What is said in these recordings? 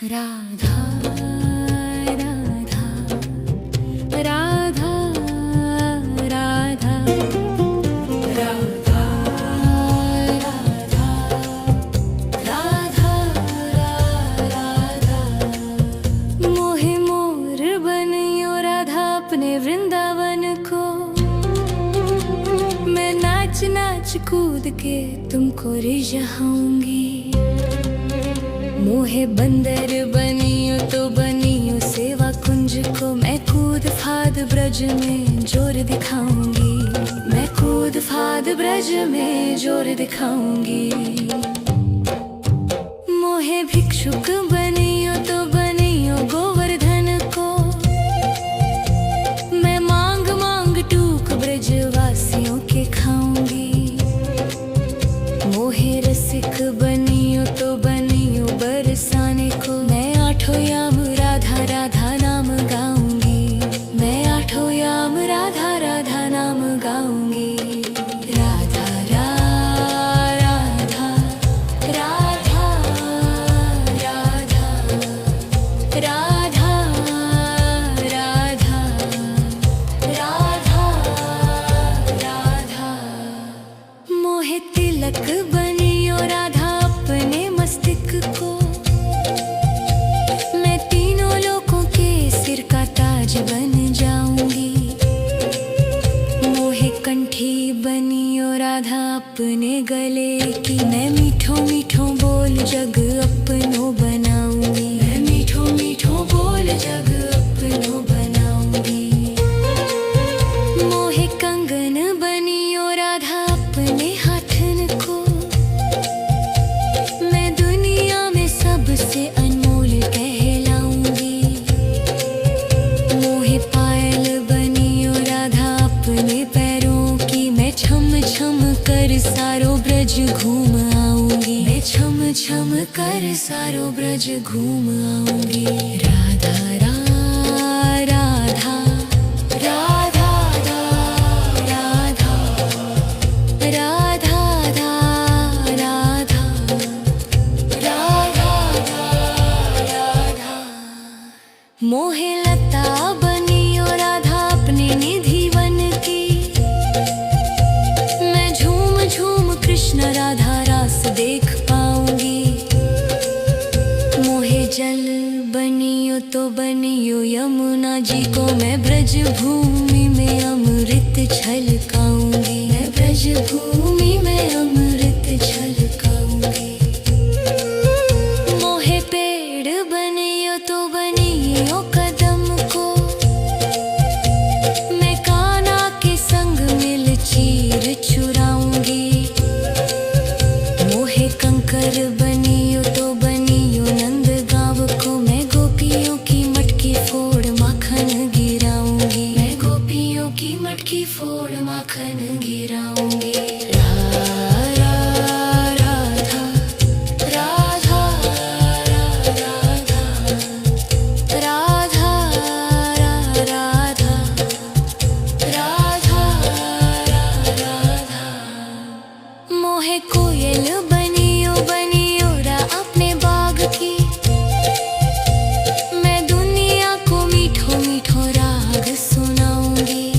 राधा राधा राधा राधा राधा राधा राधा मोहे मोर बनियो राधा अपने वृंदावन को। मैं नाच नाच कूद के तुमको रिझाऊंगी। मोहे बंदर बनियो तो बनियो सेवा कुंज को। मैं कूद फाद ब्रज में जोर दिखाऊंगी। मैं कूद फाद ब्रज में जोर दिखाऊंगी। मोहे भिक्षुक बनियो तो बनियो गोवर्धन को। मैं मांग मांग टूक ब्रजवासियों के खाऊंगी। मोहे रसिक बनियो तो बनियो बरसाने को। मैं आठों याम राधा राधा नाम गाऊंगी। मैं आठों याम राधा राधा नाम गाऊंगी। राधा राधा राधा राधा राधा राधा राधा राधा। मोहे तिलक बनियो राधा अपने मस्तिष्क को। मैं तीनों लोगों के सिर का ताज बन जाऊंगी। मोहे कंठी बनियो राधा अपने गले की। मैं मीठो मीठो बोल जग अपनो बनाऊंगी। मैं मीठो मीठो बोल जग अपनो बनाऊंगी। मोहे कंगन बनियो राधा अपने हाथन को। मैं दुनिया में सबसे अनमोल कहलाऊंगी। मोहे पायल बनियो राधा अपने पैरों की। मैं छम छम कर सारो ब्रज घूम आऊंगी। मैं छम छम कर सारो ब्रज घूम आऊंगी। राधा राधा राधा राधा राधा राधा राधा। मोहे लता बनियो राधा अपने निधि वन की। मैं झूम झूम कृष्ण राधा रास देख पाऊंगी। मोहे जल बनियो तो बनियो यमुना जी को। मैं ब्रज भूमि में अमृत छलकाऊंगी। मैं ब्रज भूमि में अमृत छलकाऊंगी। मोहे पेड़ बनियो तो बनियो कदम को। मैं कान्हा के संग मिल चीर चुराऊंगी। मोहे कंकर बनियो तो बनियो नंद गांव को। मैं गोपियों की मटकी फोड़ माखन गिराऊंगी। मैं गोपियों की मटकी फोड़ माखन गिराऊंगी। राधा राधा राधा राधा राधा राधा। मोहे कोयल बनियो बनियो रा अपने बाग की। मैं दुनिया को मीठो मीठो राग सुनाऊंगी।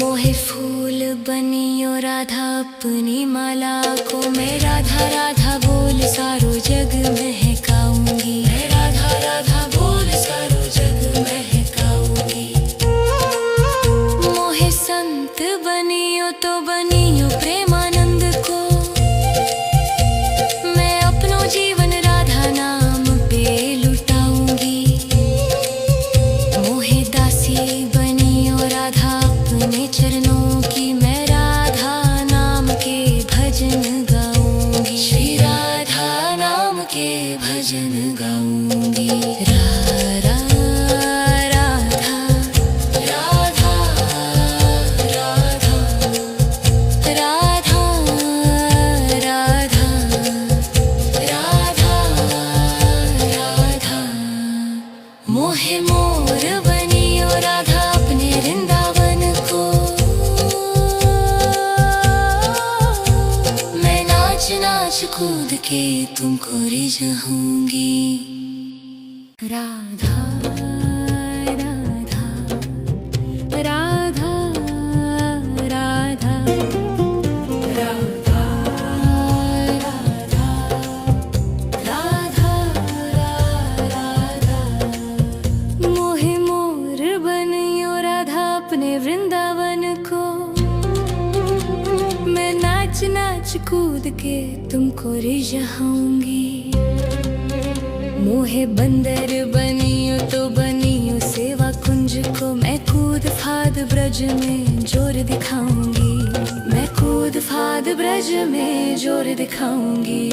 मोहे फूल बनियो राधा अपनी माला को। मैं राधा राधा बोल सारो जग महकाऊंगी। मैं राधा राधा बोल सारो जग महकाऊंगी। मोहे संत बनियो तो बनियो प्रेमानंद को। मैं अपनो जीवन राधा नाम पे लुटाऊंगी। मोहे दासी बनियो राधा अपने चरणों की। मैं राधा नाम के भजन गाऊंगी। श्री राधा नाम के भजन गाऊंगी। राधा राधा राधा राधा राधा राधा राधा। मोहे मोर बनियो राधा अपने वृंदावन को। मैं नाच नाच कूद के तुमको जाऊंगी। राधा राधा राधा राधा राधा राधा राधा मोहे मोर बनियो राधा अपने वृंदावन को। मैं नाच नाच कूद के तुमको रिझाऊंगी। मोहे बंदर बनियो तो बनियो सेवा कुंज को। मैं कूद फाद ब्रज में जोर दिखाऊंगी। मैं कूद फाद ब्रज में जोर दिखाऊंगी।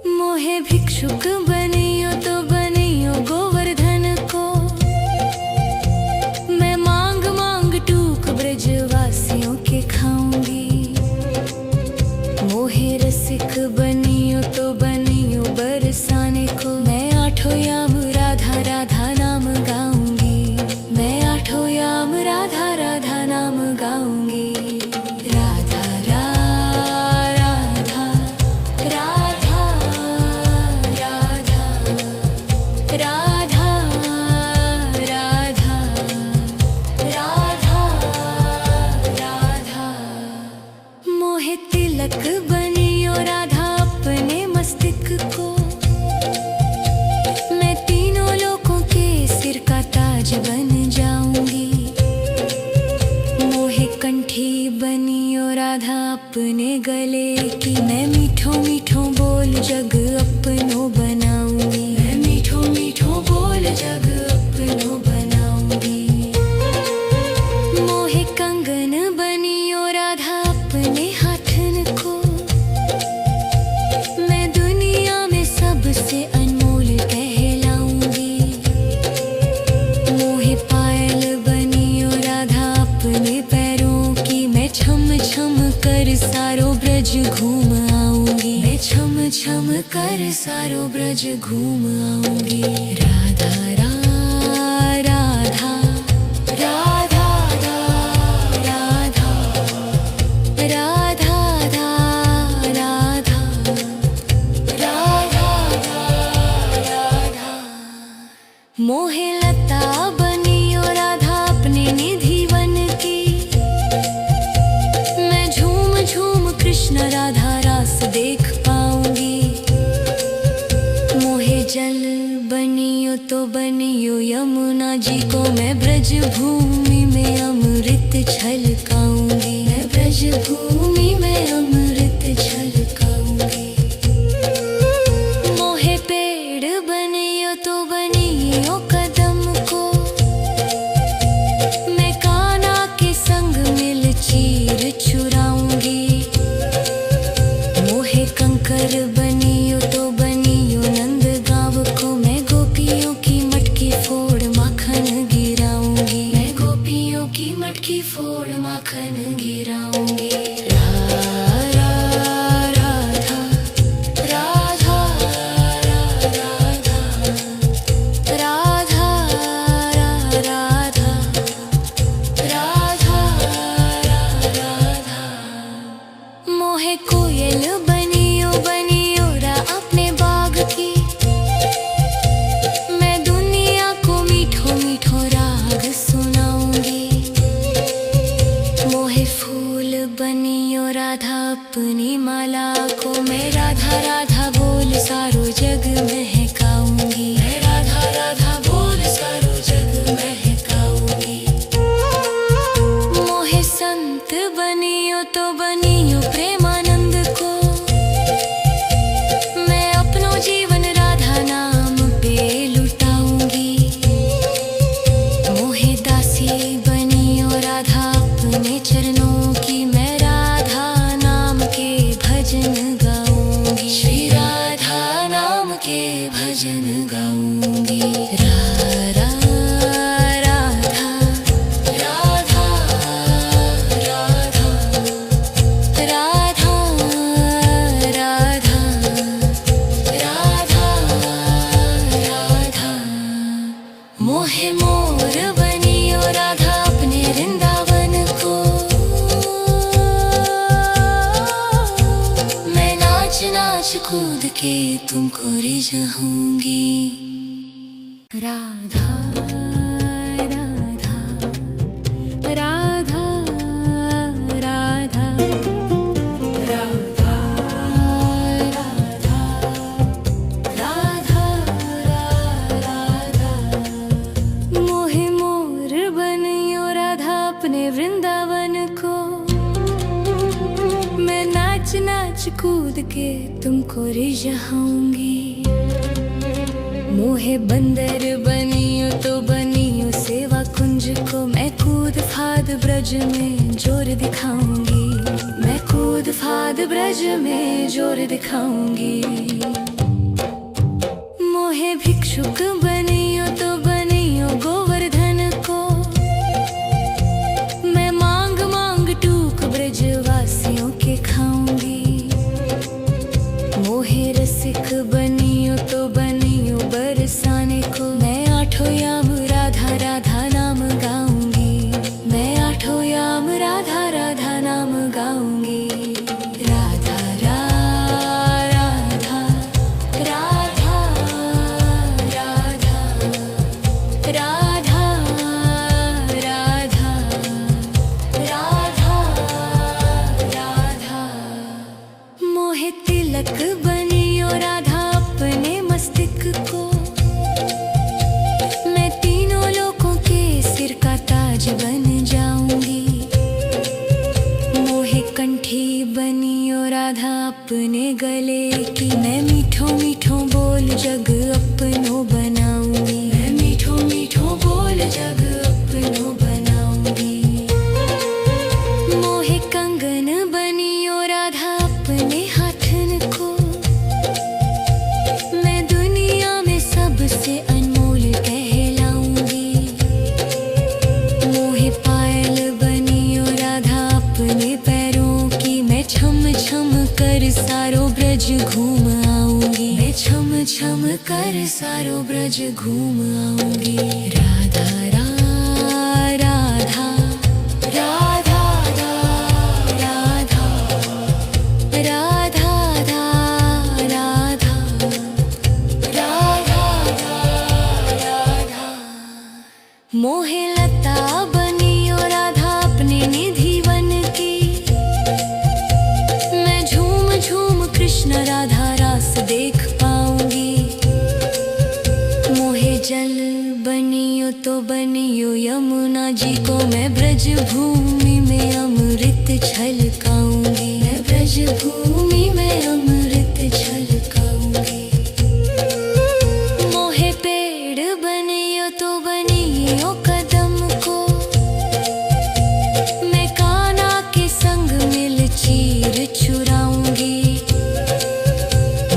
मोहे भिक्षुक बनियो तो बनियो गोवर्धन को। मैं मांग मांग टूक ब्रजवासियों के खाऊंगी। मोहे रसिक बनियो तो बनियो बरसाने को। मैं आठों याम राधा राधा नाम गाऊंगी। मैं आठों याम राधा राधा नाम गाऊंगी। राधा राधा राधा राधा राधा राधा राधा राधा मोहे तिलक बनियो राधा अपने मस्तिष्क को। मैं तीनों लोगों के सिर का ताज बन जाऊंगी। मोहे कंठी बनियो राधा अपने गले की। मैं मीठो मीठो बोल जग अपनो बनाऊंगी। मैं मीठो मीठो बोल जग अपनो बनाऊंगी। मोहे कंगन बनियो राधा अपने हाथन को। मैं दुनिया में सबसे अनमोल कहलाऊंगी। मोहे पायल बनियो राधा अपने पैरों की। मैं छम छम कर सारो ब्रज घूम आऊंगी। मैं छम छम कर सारो ब्रज घूम आऊंगी। राधा राधा राधा राधा राधा राधा राधा राधा मोहे लता बनियो राधा अपने निधि वन की। मैं झूम झूम कृष्ण राधा रास देख पाऊंगी। मोहे जल बनियो तो बनियो यमुना जी को। मैं ब्रज भूमि में अमृत छलकाऊंगी। मैं ब्रज भूमि में अमृत छलकाऊंगी। मोहे पेड़ बनियो तो बनियो कदम को। मैं कान्हा के संग मिल चीर चुराऊंगी। मोहे कंकर बनियो तो बनियो नंद गांव को। मैं गोपियों की मटकी फोड़ माखन गिराऊंगी। मैं गोपियों की मटकी फोड़ माखन गिराऊंगी। राधा राधा राधा राधा राधा राधा राधा राधा मोहे कोयल बनियो बनियो रा अपने बाग की। मैं दुनिया को मीठो मीठो राग सुनाऊंगी। मोहे फूल बनियो राधा अपनी माला को। मैं राधा राधा बोल सारो जग महकाऊंगी। मैं राधा राधा बोल सारो जग महकाऊंगी। मोहे संत बनियो तो बनियो प्रेमानंद को। मैं अपनो जीवन राधा नाम पे लुटाऊंगी। मोहे दासी बनियो राधा अपने चरणों की। मैं राधा नाम के भजन गाऊंगी। श्री राधा नाम के भजन गाऊंगी। राधा राधा राधा राधा राधा राधा राधा राधा मोहे मोर बनियो राधा अपने वृंदावन को। मैं नाच नाच कूद तुमको रिझाऊंगी। राधा राधा राधा राधा राधा राधा राधा मोहे मोर बनियो राधा अपने वृंदावन को। मैं नाच नाच कूद के तुमको रिझाऊंगी। मोहे बंदर बनियो तो बनियो सेवा कुंज को। मैं कूद फाद ब्रज में जोर दिखाऊंगी। मैं कूद फाद ब्रज में जोर दिखाऊंगी। मोहे भिक्षुक बनियो तो बनियो गोवर्धन को। मैं मांग मांग टूक ब्रजवासियों के खाऊंगी। मोहे रसिक बनियो तो बनियो बरसाने को। मैं आठों याम राधा राधा नाम गाऊंगी। मैं आठों याम राधा राधा नाम गाऊंगी। राधा राधा राधा राधा राधा राधा राधा राधा मोहे तिलक बनियो राधा अपने मस्तिष्क को। मैं तीनों लोगों के सिर का ताज बन जाऊंगी। मोहे कंठी बनियो राधा अपने गले की। मैं मीठो मीठो बोल जग अपनो बनाऊंगी। मैं मीठो मीठो बोल जग अपनो बनाऊंगी। मोहे कंगन बनियो राधा अपने हाथन को। मैं दुनिया में सबसे अनमोल कहलाऊंगी। मोहे पायल बनियो राधा अपने पैरों की। मैं छम छम कर सारो ब्रज घूम आऊंगी। मैं छम छम कर सारो ब्रज घूम आऊंगी। राधा राधा राधा राधा राधा राधा राधा राधा मोहे लता बनियो राधा अपने निधि वन की। मैं झूम झूम कृष्ण राधा रास देख पाऊंगी। मोहे जल बनियो तो बनियो यमुना जी को। मैं ब्रज भूमि में अमृत छलकाऊंगी। मैं ब्रज भूमि में अमृत छलकाऊंगी। मोहे पेड़ बनियो तो बनियो कदम को। मैं कान्हा के संग मिल चीर चुराऊंगी।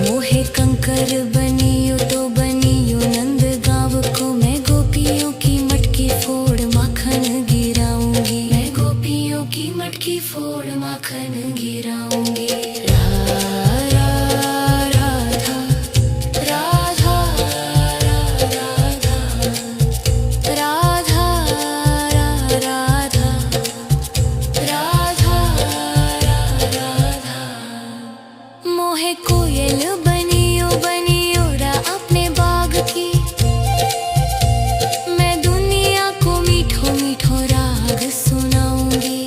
मोहे कंकर बनियो तो बनियो नंद गांव को। मैं गोपियों की मटकी फोड़ माखन गिराऊंगी। मैं गोपियों की मटकी फोड़ माखन गिराऊंगी। राधा राधा राधा राधा राधा राधा मोहे कोयल बनियो बनियो रा अपने बाग की। मैं दुनिया को मीठो मीठो राग सुनाऊंगी।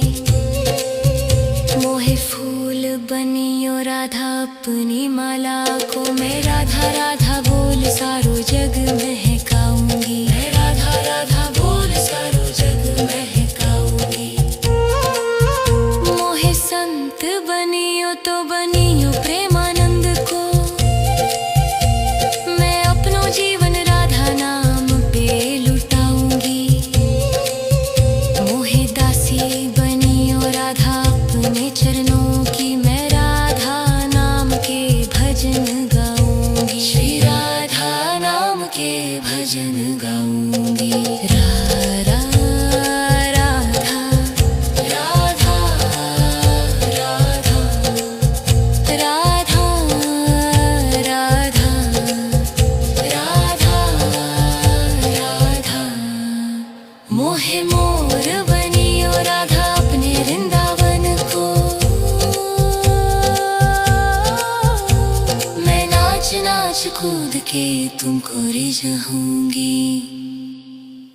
मोहे फूल बनियो राधा अपनी माला को। मैं राधा राधा बोल सारो जग महकाऊंगी। मैं राधा राधा बोल सारो जग महकाऊंगी। मोहे संत बनियो तो बनियो प्रेमानंद को। मैं अपनो जीवन राधा नाम पे लुटाऊंगी। मोहे दासी बनियो राधा अपने चरणों की। मैं राधा नाम के भजन गाऊंगी। श्री राधा नाम के भजन गाऊंगी। राधा राधा राधा राधा राधा राधा राधा मोहे मोर बनियो राधा अपने वृंदावन को। मैं नाच नाच शोध के तुमको रिझाऊंगी।